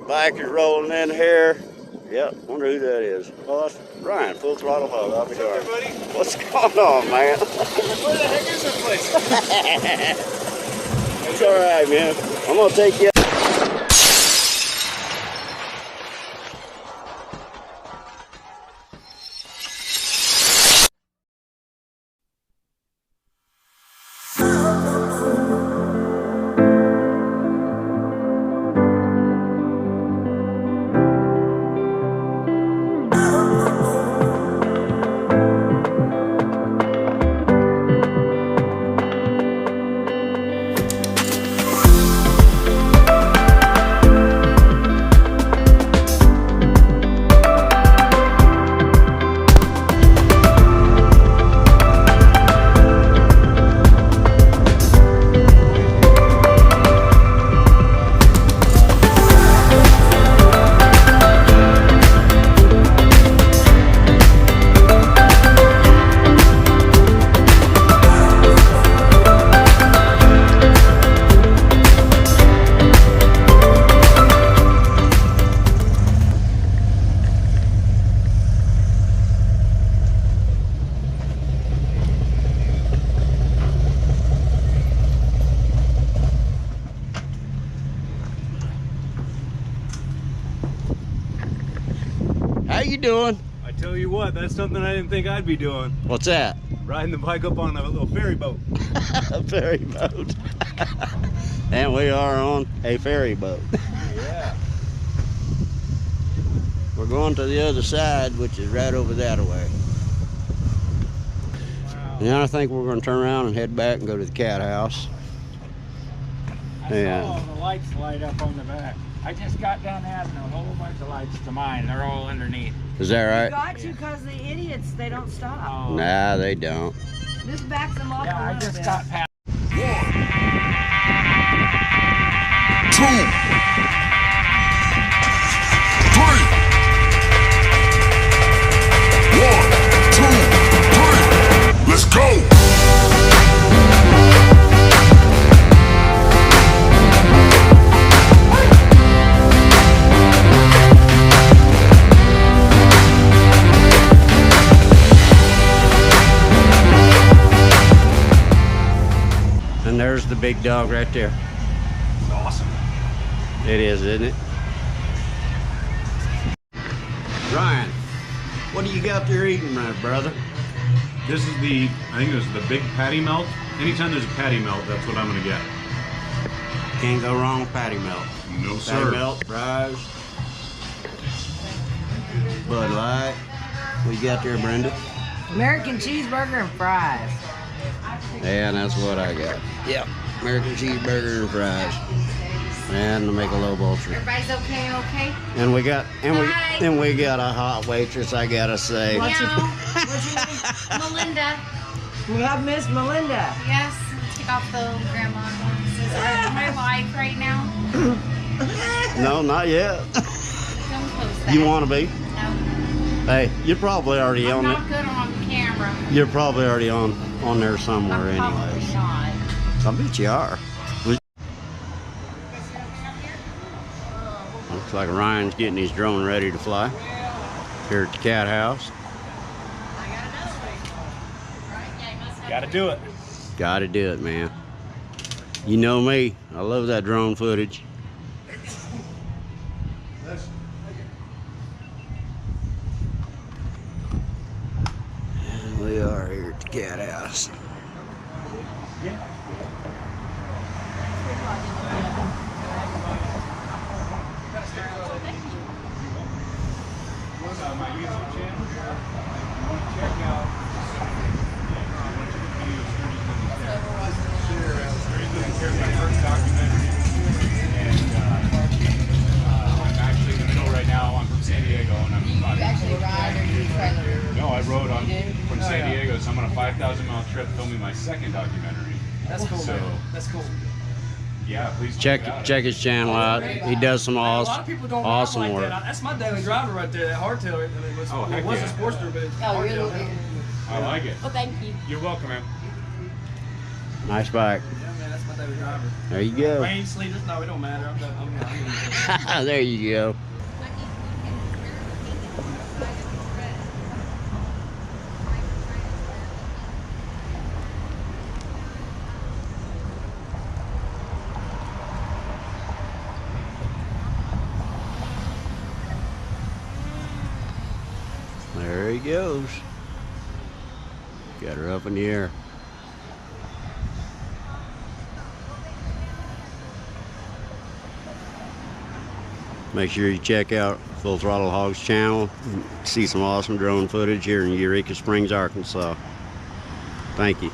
Bike is rolling in here. Yep, wonder who that is. Oh, that's Ryan, Full Throttle Hog. I'll be darned. What's going on, man? Where the heck is this place? It's all right, man. I'm gonna take you. How you doing? I tell you what, that's something I didn't think I'd be doing. What's that? Riding the bike up on a little ferry boat. A ferry boat. And we are on a ferry boat. Yeah. We're going to the other side, which is right over that way. Wow. And then I think we're going to turn around and head back and go to the Cathouse. I saw all the lights light up on the back. I just got done adding a whole bunch of lights to mine. They're all underneath. Is that right? You got to, because the idiots, they don't stop. Oh. Nah, they don't. This backs them up Yeah, a I little just bit. got past. 2, 3. 1, 2, 3. Let's go. And there's the big dog right there. It's awesome. It is, isn't it? Ryan, what do you got there eating, my brother? This is the, I think it was the big patty melt. Anytime there's a patty melt, that's what I'm gonna get. Can't go wrong with patty melt. No, Patty sir. melt, fries, Bud Light. What you got there, Brenda? American cheeseburger and fries. And that's what I got. Yep, American cheeseburger and fries. And to make a low vulture. Everybody's okay? And we got Hi. we got a hot waitress, I gotta say. What's your- What's your name? Melinda. We have Miss Melinda. Yes. Take off the grandma glasses. Are my wife right now? No, not yet. Don't close that. You wanna be? No. Hey, you're probably already I'm on not it. good on camera. You're probably already on there somewhere I'm probably anyways. not. I bet you are. Looks like Ryan's getting his drone ready to fly here at the Cathouse. Gotta do it. Gotta do it, man. You know me, I love that drone footage. And we are here at the Cathouse. My YouTube channel. You want to check out my first documentary. And I'm actually in the middle right now. I'm from San Diego, and I'm about You actually ride or you trailer? No, I rode on from San Diego, so I'm on a 5,000-mile trip filming my second documentary. That's cool, So, man. That's cool. yeah, please Check it out. his channel out. He does some A lot of people don't awesome ride like work. that. That's my daily driver right there, that hardtail. I mean, Oh, it heck was yeah. a Sportster, but it's Oh, hardtail really? now. I like it. Well, thank you. You're welcome, man. Nice bike. Yeah, man, that's my daily driver. There you go. Rain, sleet, or snow, it don't matter. I'm There you go. There he goes. Got her up in the air. Make sure you check out Full Throttle Hog's channel and see some awesome drone footage here in Eureka Springs, Arkansas. Thank you.